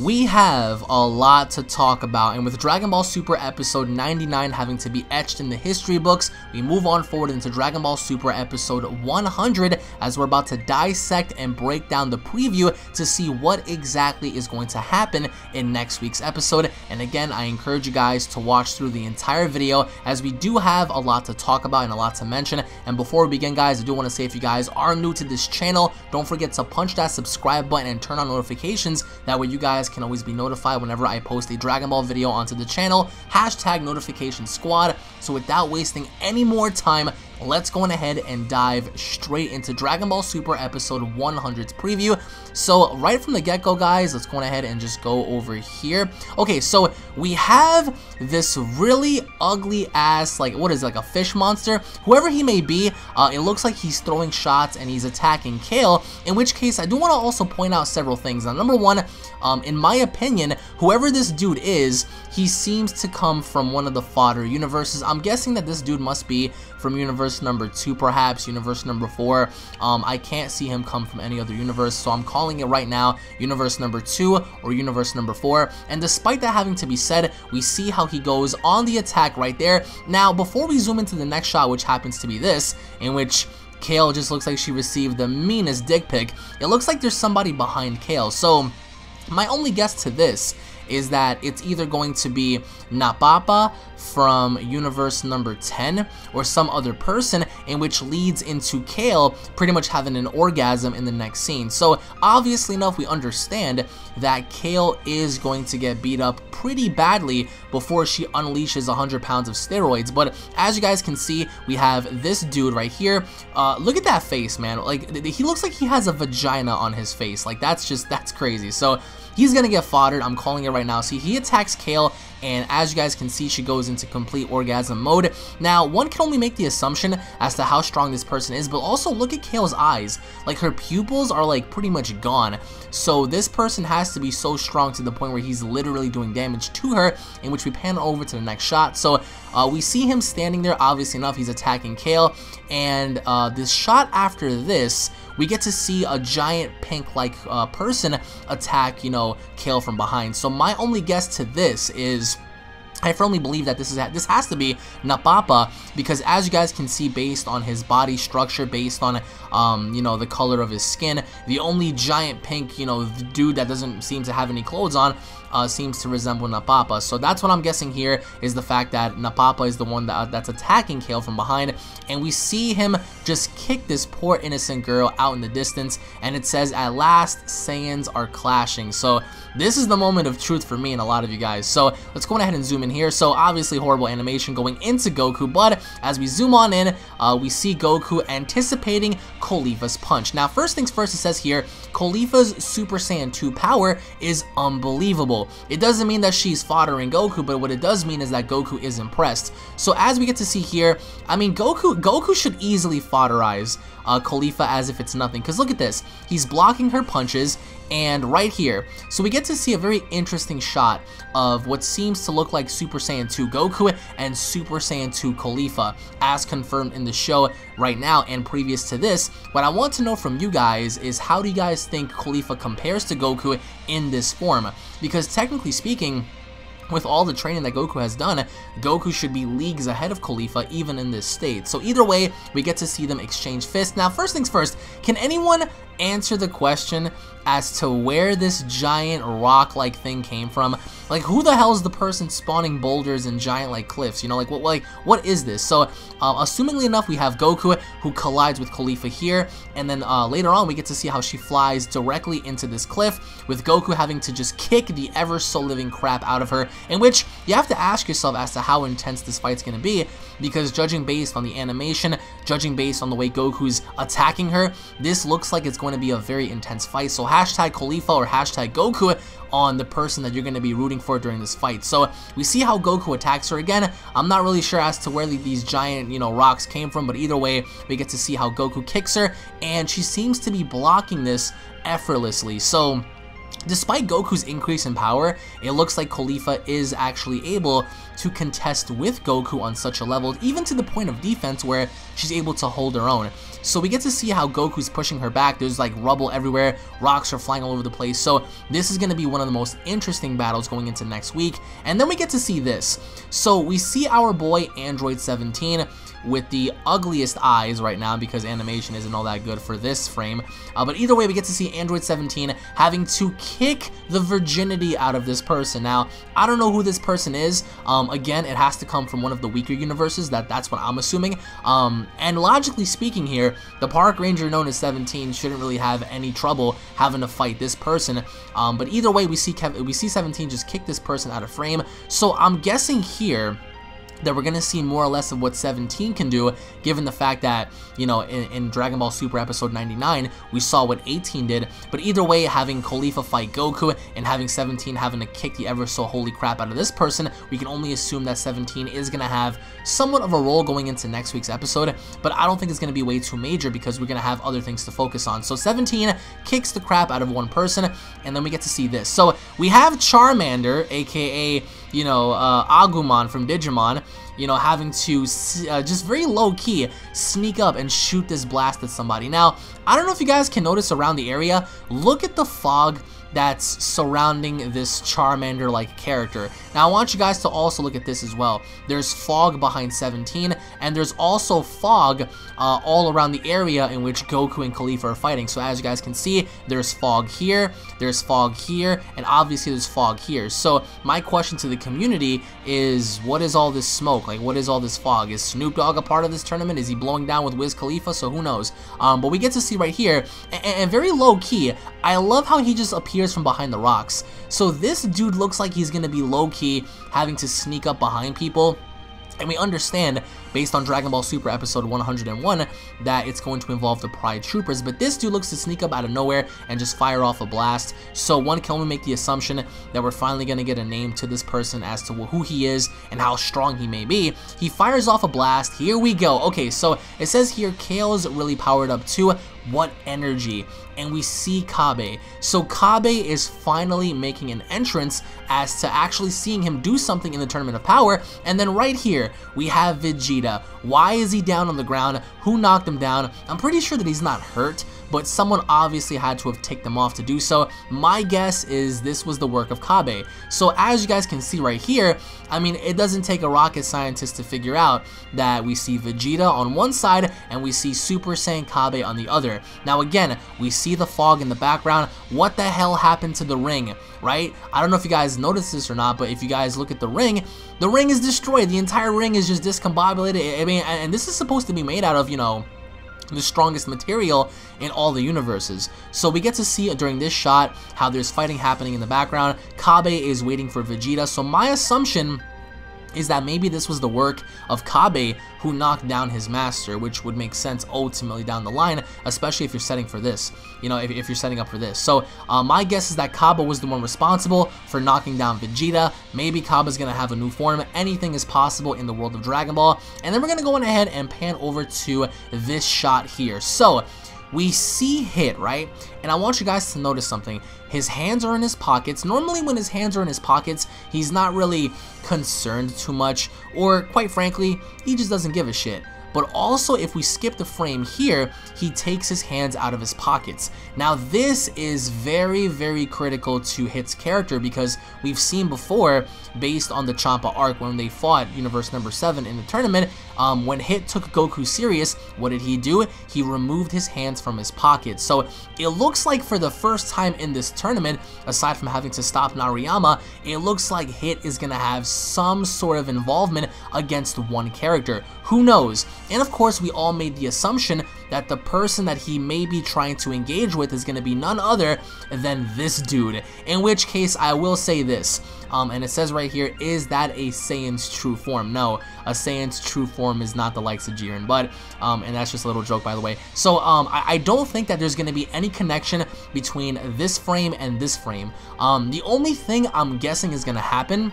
We have a lot to talk about, and with Dragon Ball Super episode 99 having to be etched in the history books, we move on forward into Dragon Ball Super episode 100 as we're about to dissect and break down the preview to see what exactly is going to happen in next week's episode. And again, I encourage you guys to watch through the entire video as we do have a lot to talk about and a lot to mention. And before we begin, guys, I do want to say if you guys are new to this channel, don't forget to punch that subscribe button and turn on notifications. That way you guys can always be notified whenever I post a Dragon Ball video onto the channel. Hashtag notification squad. So without wasting any more time, let's go on ahead and dive straight into Dragon Ball Super episode 100's preview. So right from the get-go, guys, let's go on ahead and just go over here. Okay, so we have this really ugly ass, like, what is it, like a fish monster? Whoever he may be, it looks like he's throwing shots and he's attacking Kale, in which case I do want to also point out several things. Now, number one, in my opinion, whoever this dude is, he seems to come from one of the fodder universes. I'm guessing that this dude must be from universe number 2, perhaps universe number 4. I can't see him come from any other universe, so I'm calling it right now universe number 2 or universe number 4. And despite that having to be said, we see how he goes on the attack right there. Now, before we zoom into the next shot, which happens to be this, in which Kale just looks like she received the meanest dick pic, it looks like there's somebody behind Kale. So my only guess to this is that it's either going to be Napapa from universe number 10 or some other person, in which leads into Kale pretty much having an orgasm in the next scene. So obviously enough, we understand that Kale is going to get beat up pretty badly before she unleashes 100 pounds of steroids. But as you guys can see, we have this dude right here. Look at that face, man. Like, he looks like he has a vagina on his face. Like, that's crazy. So he's gonna get foddered. I'm calling it right now. See, he attacks Kale, and as you guys can see, she goes into complete orgasm mode. Now, one can only make the assumption as to how strong this person is, but also look at Kale's eyes. Like, her pupils are like pretty much gone. So this person has to be so strong to the point where he's literally doing damage to her, in which we pan over to the next shot. So we see him standing there. Obviously enough, he's attacking Kale, and this shot after this, we get to see a giant pink-like person attack, you know, Kale from behind. So my only guess to this is, I firmly believe that this has to be Napapa, because as you guys can see, based on his body structure, based on you know, the color of his skin, the only giant pink, you know, dude that doesn't seem to have any clothes on seems to resemble Napapa. So that's what I'm guessing here, is the fact that Napapa is the one that's attacking Kale from behind, and we see him just kick this poor innocent girl out in the distance, and it says, "At last, Saiyans are clashing." So this is the moment of truth for me and a lot of you guys. So let's go ahead and zoom in here. So obviously horrible animation going into Goku, but as we zoom on in, we see Goku anticipating Caulifla's punch. Now, first things first, it says here, Caulifla's Super Saiyan 2 power is unbelievable. It doesn't mean that she's foddering Goku, but what it does mean is that Goku is impressed. So as we get to see here, I mean, Goku should easily fodderize Caulifla as if it's nothing, because look at this. He's blocking her punches, and right here, so we get to see a very interesting shot of what seems to look like Super Saiyan 2 Goku and Super Saiyan 2 Caulifla, as confirmed in the show right now and previous to this. What I want to know from you guys is, how do you guys think Caulifla compares to Goku in this form? Because technically speaking, with all the training that Goku has done, Goku should be leagues ahead of Caulifla even in this state. So either way, we get to see them exchange fists. Now, first things first, can anyone answer the question as to where this giant rock-like thing came from? Like, who the hell is the person spawning boulders and giant like cliffs? You know, what is this? So assumingly enough, we have Goku who collides with Caulifla here, and then later on we get to see how she flies directly into this cliff, with Goku having to just kick the ever so living crap out of her, in which you have to ask yourself as to how intense this fight's gonna be, because judging based on the animation, judging based on the way Goku's attacking her, this looks like it's going to be a very intense fight. So hashtag Caulifla or hashtag Goku on the person that you're going to be rooting for during this fight. So we see how Goku attacks her again. I'm not really sure as to where these giant, you know, rocks came from, but either way, we get to see how Goku kicks her, and she seems to be blocking this effortlessly. So Despite Goku's increase in power, it looks like Caulifla is actually able to contest with Goku on such a level, even to the point of defense where she's able to hold her own. So we get to see how Goku's pushing her back. There's like rubble everywhere, rocks are flying all over the place. So this is going to be one of the most interesting battles going into next week. And then we get to see this. So we see our boy Android 17 with the ugliest eyes right now because animation isn't all that good for this frame. But either way, we get to see Android 17 having to kick the virginity out of this person. Now, I don't know who this person is. Again, it has to come from one of the weaker universes. That's what I'm assuming. And logically speaking here, the park ranger known as 17 shouldn't really have any trouble having to fight this person. But either way, we see 17 just kick this person out of frame. So I'm guessing here that we're going to see more or less of what 17 can do, given the fact that, you know, in Dragon Ball Super Episode 99, we saw what 18 did. But either way, having Caulifla fight Goku and having 17 having to kick the ever so holy crap out of this person, we can only assume that 17 is going to have somewhat of a role going into next week's episode, but I don't think it's going to be way too major because we're going to have other things to focus on. So 17 kicks the crap out of one person, and then we get to see this. So we have Charmander, aka, you know, Agumon from Digimon, you know, having to just very low-key sneak up and shoot this blast at somebody. Now, I don't know if you guys can notice around the area, look at the fog that's surrounding this Charmander-like character. Now, I want you guys to also look at this as well. There's fog behind 17, and there's also fog all around the area in which Goku and Caulifla are fighting. So as you guys can see, there's fog here, and obviously there's fog here. So my question to the community is, what is all this smoke? Like, what is all this fog? Is Snoop Dogg a part of this tournament? Is he blowing down with Wiz Khalifa? So who knows? But we get to see right here, and very low-key, I love how he just appears from behind the rocks. So this dude looks like he's gonna be low-key having to sneak up behind people. And we understand, based on Dragon Ball Super Episode 101, that it's going to involve the Pride Troopers, but this dude looks to sneak up out of nowhere and just fire off a blast. So one can only make the assumption that we're finally going to get a name to this person as to who he is and how strong he may be. He fires off a blast. Here we go. Okay, so it says here, Kales really powered up too. What energy. And we see Kabe. So Kabe is finally making an entrance as to actually seeing him do something in the Tournament of Power. And then right here, we have Vegeta. Why is he down on the ground? Who knocked him down? I'm pretty sure that he's not hurt, but someone obviously had to have taken them off to do so. My guess is this was the work of Kabe. So as you guys can see right here, I mean, it doesn't take a rocket scientist to figure out that we see Vegeta on one side and we see Super Saiyan Kabe on the other. Now again, we see the fog in the background. What the hell happened to the ring, right? I don't know if you guys noticed this or not, but if you guys look at the ring is destroyed. The entire ring is just discombobulated. I mean, and this is supposed to be made out of, you know, the strongest material in all the universes. So we get to see during this shot how there's fighting happening in the background. Kabe is waiting for Vegeta. So my assumption is that maybe this was the work of Kabe who knocked down his master, which would make sense ultimately down the line, especially if you're setting for this, you know, if you're setting up for this. So my guess is that Kabe was the one responsible for knocking down Vegeta. Maybe Kabe's gonna have a new form. Anything is possible in the world of Dragon Ball. And then we're gonna go on ahead and pan over to this shot here. So we see Hit, right? And I want you guys to notice something. His hands are in his pockets. Normally when his hands are in his pockets, he's not really concerned too much, or quite frankly, he just doesn't give a shit. But also, if we skip the frame here, he takes his hands out of his pockets. Now this is very, very critical to Hit's character, because we've seen before, based on the Champa arc when they fought Universe number 7 in the tournament, when Hit took Goku serious, what did he do? He removed his hands from his pockets. So it looks like for the first time in this tournament, aside from having to stop Nariyama, it looks like Hit is going to have some sort of involvement against one character. Who knows? And of course, we all made the assumption that the person that he may be trying to engage with is going to be none other than this dude. In which case, I will say this, and it says right here, is that a Saiyan's true form? No, a Saiyan's true form is not the likes of Jiren, but, and that's just a little joke, by the way. So, I don't think that there's going to be any connection between this frame and this frame. The only thing I'm guessing is going to happen,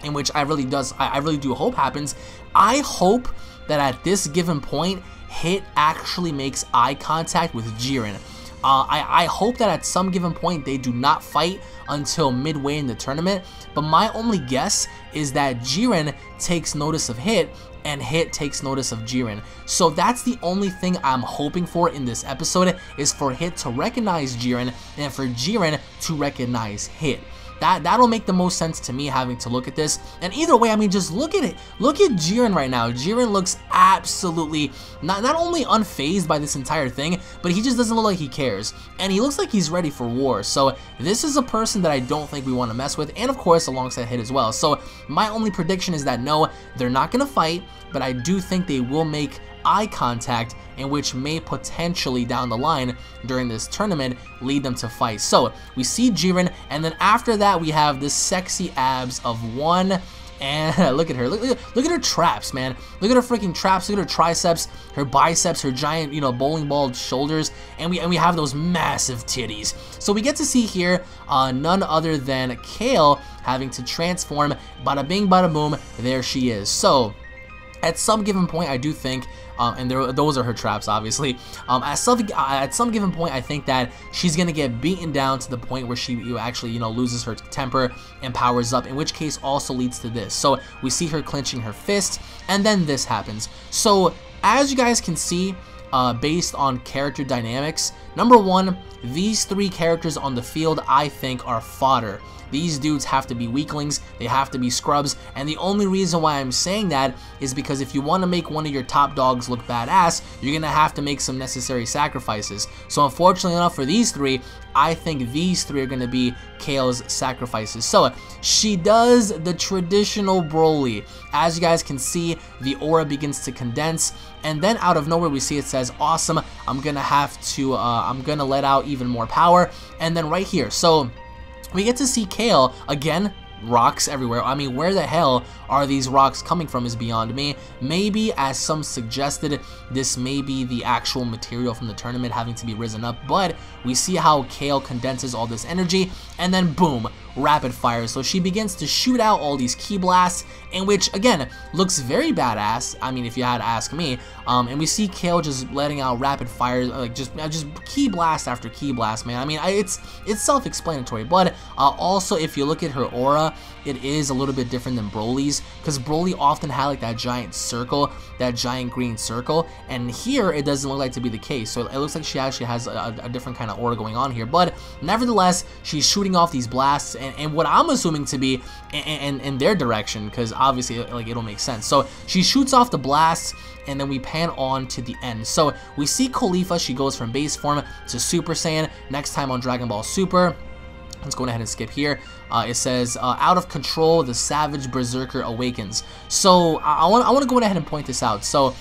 in which I really do hope happens, I hope that at this given point, Hit actually makes eye contact with Jiren. I hope that at some given point they do not fight until midway in the tournament, but my only guess is that Jiren takes notice of Hit and Hit takes notice of Jiren. So that's the only thing I'm hoping for in this episode, is for Hit to recognize Jiren and for Jiren to recognize Hit. That'll make the most sense to me, having to look at this. And either way, I mean, just look at it. Look at Jiren right now. Jiren looks absolutely not only unfazed by this entire thing, but he just doesn't look like he cares. And he looks like he's ready for war. So this is a person that I don't think we want to mess with. And of course, alongside Hit as well. So my only prediction is that no, they're not going to fight, but I do think they will make eye contact, in which may potentially down the line during this tournament lead them to fight. So we see Jiren, and then after that we have the sexy abs of one, and look at her, look at her traps, man. Look at her freaking traps, look at her triceps, her biceps, her giant, you know, bowling ball shoulders, and we have those massive titties. So we get to see here none other than Kale having to transform. Bada bing, bada boom, there she is. So at some given point, I do think, and those are her traps, obviously. At some given point, I think that she's gonna get beaten down to the point where she actually, you know, loses her temper and powers up. In which case, also leads to this. So we see her clenching her fist, and then this happens. So as you guys can see, based on character dynamics, number one, these three characters on the field, I think, are fodder. These dudes have to be weaklings, they have to be scrubs, and the only reason why I'm saying that is because if you want to make one of your top dogs look badass, you're going to have to make some necessary sacrifices. So unfortunately enough for these three, I think these three are going to be Kale's sacrifices. So she does the traditional Broly. As you guys can see, the aura begins to condense, and then out of nowhere we see it says, awesome, I'm going to let out even more power, and then right here, so we get to see Kale, again, rocks everywhere. I mean, where the hell are these rocks coming from is beyond me. Maybe, as some suggested, this may be the actual material from the tournament having to be risen up, but we see how Kale condenses all this energy, and then boom, rapid fire. So she begins to shoot out all these ki blasts, in which, again, looks very badass, I mean, if you had to ask me. And we see Kale just letting out rapid fire, like just ki blast after ki blast, man. I mean, it's self-explanatory, but also if you look at her aura, it is a little bit different than Broly's, because Broly often had like that giant circle, that giant green circle, and here it doesn't look like to be the case. So it looks like she actually has a different kind of aura going on here, but nevertheless, she's shooting off these blasts, and what I'm assuming to be in their direction, because obviously like it'll make sense. So she shoots off the blasts, and then we pan on to the end. So we see Caulifla, she goes from base form to Super Saiyan, next time on Dragon Ball Super. Let's go ahead and skip here. It says, out of control, the savage Berserker awakens. So I want to go ahead and point this out. So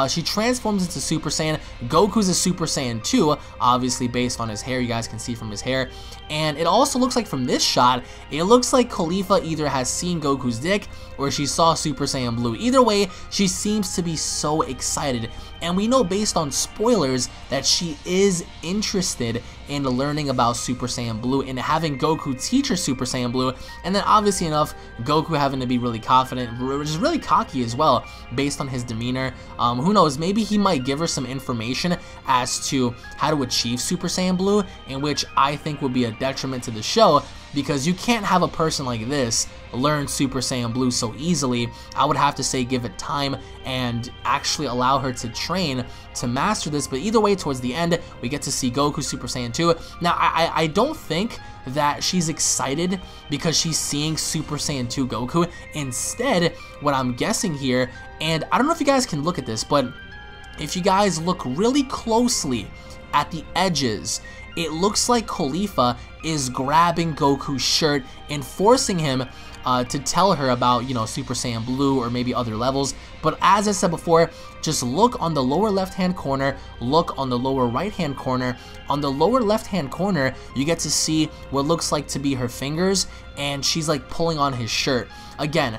she transforms into Super Saiyan. Goku's a Super Saiyan 2, obviously based on his hair. You guys can see from his hair. And it also looks like from this shot, it looks like Caulifla either has seen Goku's dick or she saw Super Saiyan Blue. Either way, she seems to be so excited. And we know based on spoilers that she is interested in learning about Super Saiyan Blue and having Goku teach her Super Saiyan Blue. And then obviously enough, Goku having to be really confident, just really cocky as well, based on his demeanor. Who knows, maybe he might give her some information as to how to achieve Super Saiyan Blue, in which I think would be a detriment to the show, because you can't have a person like this learn Super Saiyan Blue so easily. I would have to say give it time and actually allow her to train to master this. But either way, towards the end, we get to see Goku Super Saiyan 2. Now, I don't think that she's excited because she's seeing Super Saiyan 2 Goku. Instead, what I'm guessing here, and I don't know if you guys can look at this, but if you guys look really closely at the edges, it looks like Caulifla is grabbing Goku's shirt and forcing him to tell her about, you know, Super Saiyan Blue or maybe other levels. But as I said before, just look on the lower left-hand corner, look on the lower right-hand corner. On the lower left-hand corner, you get to see what looks like to be her fingers, and she's like pulling on his shirt. Again,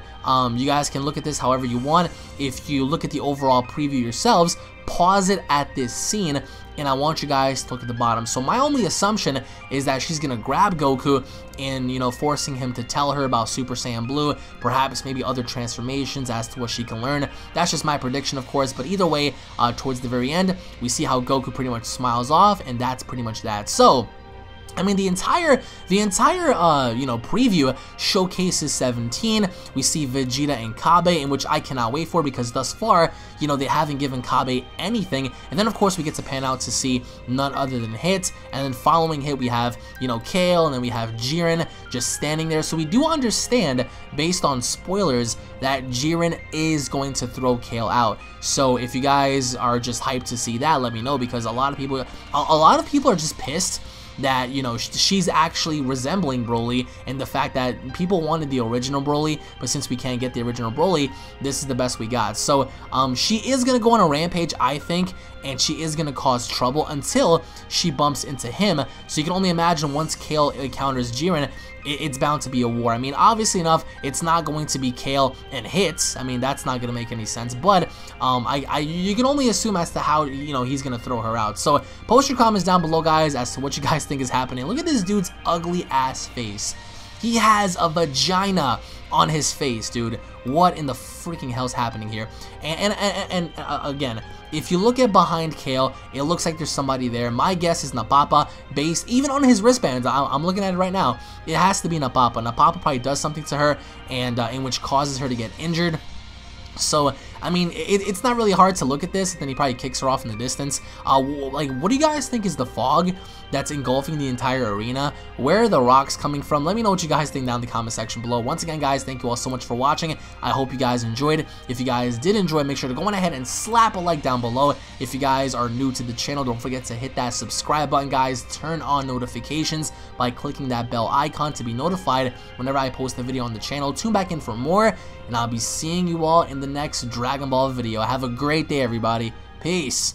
you guys can look at this however you want. If you look at the overall preview yourselves, pause it at this scene and I want you guys to look at the bottom. So my only assumption is that she's gonna grab Goku and, you know, forcing him to tell her about Super Saiyan Blue, perhaps maybe other transformations as to what she can learn. That's just my prediction, of course, but either way, towards the very end, we see how Goku pretty much smiles off, and that's pretty much that. So I mean, the entire you know, preview showcases 17. We see Vegeta and Kabe, in which I cannot wait for, because thus far, you know, they haven't given Kabe anything. And then of course we get to pan out to see none other than Hit, and then following Hit we have, you know, Kale, and then we have Jiren just standing there. So we do understand, based on spoilers, that Jiren is going to throw Kale out. So if you guys are just hyped to see that, let me know, because a lot of people are just pissed that, you know, she's actually resembling Broly, and the fact that people wanted the original Broly, but since we can't get the original Broly, this is the best we got. So she is gonna go on a rampage, I think, and she is gonna cause trouble until she bumps into him. So you can only imagine, once Kale encounters Jiren, it's bound to be a war. I mean, obviously enough, it's not going to be Kale and Hits. I mean, that's not gonna make any sense. But you can only assume as to how, you know, he's gonna throw her out. So post your comments down below, guys, as to what you guys think is happening. Look at this dude's ugly ass face. He has a vagina on his face, dude. What in the freaking hell's happening here? And again, if you look at behind Kale, it looks like there's somebody there. My guess is Napapa, based even on his wristbands. I'm looking at it right now. It has to be Napapa. Napapa probably does something to her, and in which causes her to get injured. So, I mean, it's not really hard to look at this. Then he probably kicks her off in the distance. Like, what do you guys think is the fog that's engulfing the entire arena? Where are the rocks coming from? Let me know what you guys think down in the comment section below. Once again, guys, thank you all so much for watching. I hope you guys enjoyed. If you guys did enjoy, make sure to go on ahead and slap a like down below. If you guys are new to the channel, don't forget to hit that subscribe button, guys. Turn on notifications by clicking that bell icon to be notified whenever I post a video on the channel. Tune back in for more, and I'll be seeing you all in the next Dragon Ball video. Have a great day, everybody. Peace.